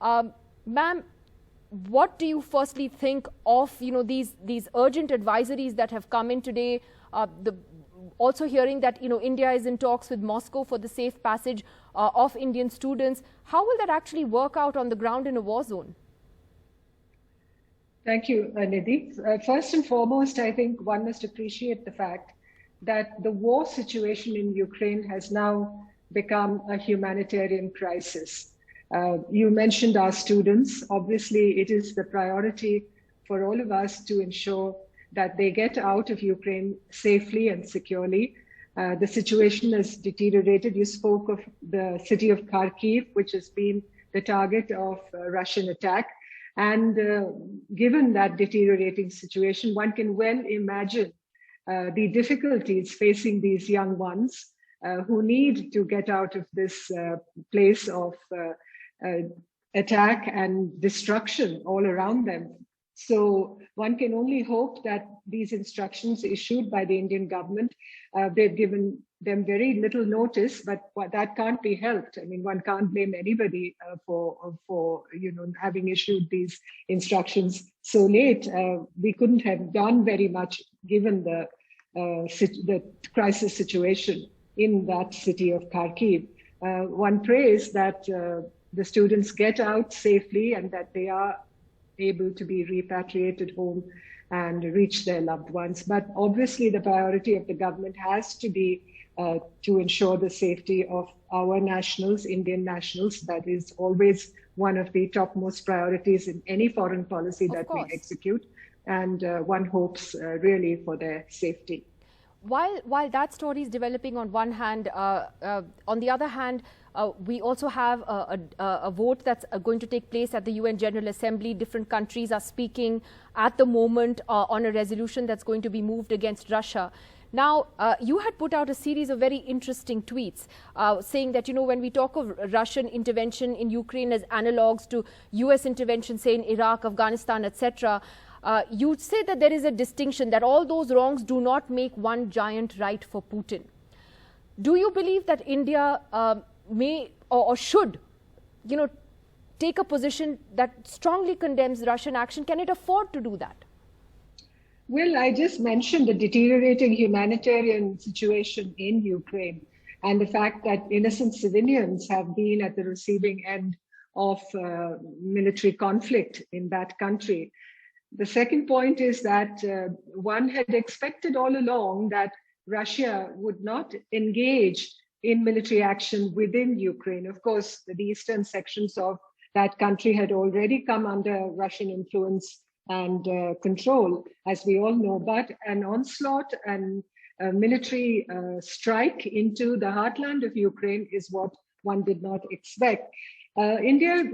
Ma'am, what do you firstly think of these urgent advisories that have come in today? Also hearing that India is in talks with Moscow for the safe passage of Indian students. How will that actually work out on the ground in a war zone? Thank you, Nidhi. First and foremost, I think one must appreciate the fact that the war situation in Ukraine has now become a humanitarian crisis. You mentioned our students. Obviously, it is the priority for all of us to ensure that they get out of Ukraine safely and securely. The situation has deteriorated. You spoke of the city of Kharkiv, which has been the target of Russian attack. And given that deteriorating situation, one can well imagine the difficulties facing these young ones who need to get out of this place of attack and destruction all around them. So one can only hope that these instructions issued by the Indian government, they've given them very little notice, but that can't be helped. I mean, one can't blame anybody for having issued these instructions so late. We couldn't have done very much given the crisis situation in that city of Kharkiv. One prays that the students get out safely and that they are able to be repatriated home and reach their loved ones. But obviously the priority of the government has to be to ensure the safety of our nationals, Indian nationals. That is always one of the topmost priorities in any foreign policy that we execute. And one hopes really for their safety. While that story is developing on one hand, on the other hand, we also have a vote that's going to take place at the UN General Assembly. Different countries are speaking at the moment on a resolution that's going to be moved against Russia. Now, you had put out a series of very interesting tweets saying that, when we talk of Russian intervention in Ukraine as analogues to US intervention, say, in Iraq, Afghanistan, etc., you say that there is a distinction, that all those wrongs do not make one giant right for Putin. Do you believe that India may or should, take a position that strongly condemns Russian action? Can it afford to do that? Well, I just mentioned the deteriorating humanitarian situation in Ukraine and the fact that innocent civilians have been at the receiving end of military conflict in that country. The second point is that one had expected all along that Russia would not engage in military action within Ukraine. Of course, the eastern sections of that country had already come under Russian influence and control, as we all know, but an onslaught and a military strike into the heartland of Ukraine is what one did not expect. India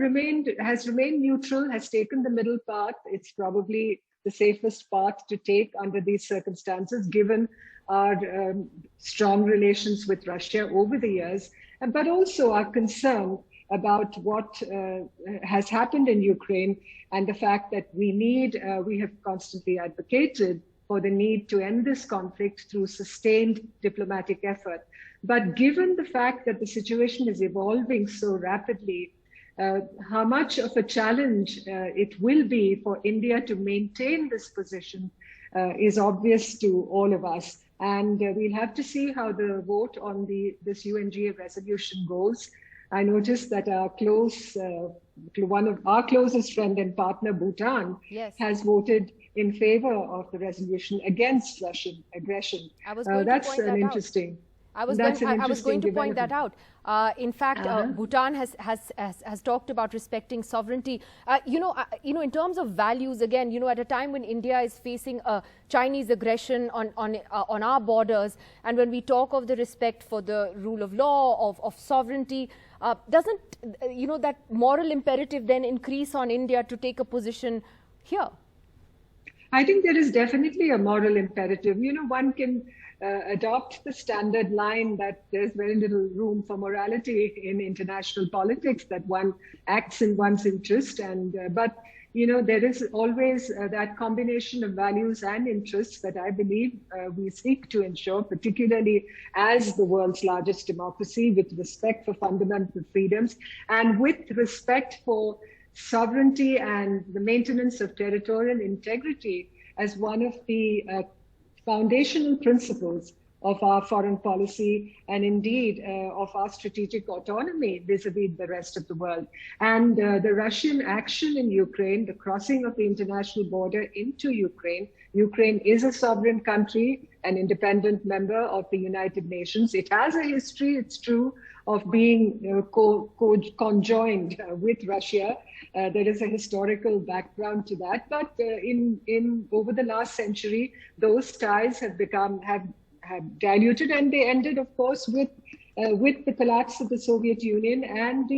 has remained neutral, has taken the middle path. It's probably the safest path to take under these circumstances, given our strong relations with Russia over the years, but also our concern about what has happened in Ukraine and the fact that we have constantly advocated for the need to end this conflict through sustained diplomatic effort. But given the fact that the situation is evolving so rapidly, how much of a challenge it will be for India to maintain this position is obvious to all of us. And we'll have to see how the vote on this UNGA resolution goes. I noticed that one of our closest friend and partner, Bhutan, has voted in favor of the resolution against Russian aggression. That's interesting. I was going to point that out. In fact, Bhutan has talked about respecting sovereignty. In terms of values, again, at a time when India is facing a Chinese aggression on our borders, and when we talk of the respect for the rule of law, of sovereignty, doesn't that moral imperative then increase on India to take a position here? I think there is definitely a moral imperative. You know, one can adopt the standard line that there's very little room for morality in international politics, that one acts in one's interest. But, you know, there is always that combination of values and interests that I believe we seek to ensure, particularly as the world's largest democracy, with respect for fundamental freedoms and with respect for sovereignty and the maintenance of territorial integrity as one of the foundational principles of our foreign policy and indeed of our strategic autonomy vis-a-vis the rest of the world. And the Russian action in Ukraine, the crossing of the international border into Ukraine, Ukraine is a sovereign country, an independent member of the United Nations. It has a history, it's true, of being conjoined with Russia. There is a historical background to that, but in over the last century, those ties have diluted, and they ended, of course, with the collapse of the Soviet Union and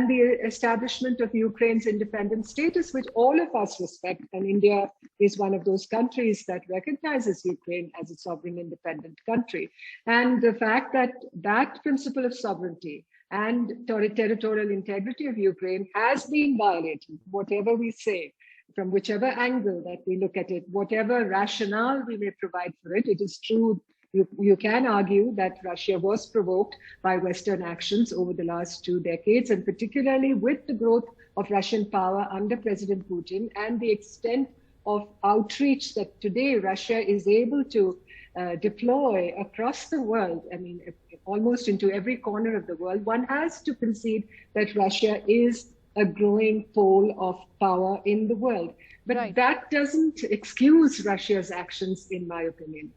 the establishment of Ukraine's independent status, which all of us respect. And India is one of those countries that recognizes Ukraine as a sovereign, independent country. And the fact that that principle of sovereignty and territorial integrity of Ukraine has been violated, whatever we say, from whichever angle that we look at it, whatever rationale we may provide for it, it is true. You can argue that Russia was provoked by Western actions over the last 2 decades, and particularly with the growth of Russian power under President Putin and the extent of outreach that today Russia is able to deploy across the world, I mean, almost into every corner of the world. One has to concede that Russia is a growing pole of power in the world. But that doesn't excuse Russia's actions, in my opinion.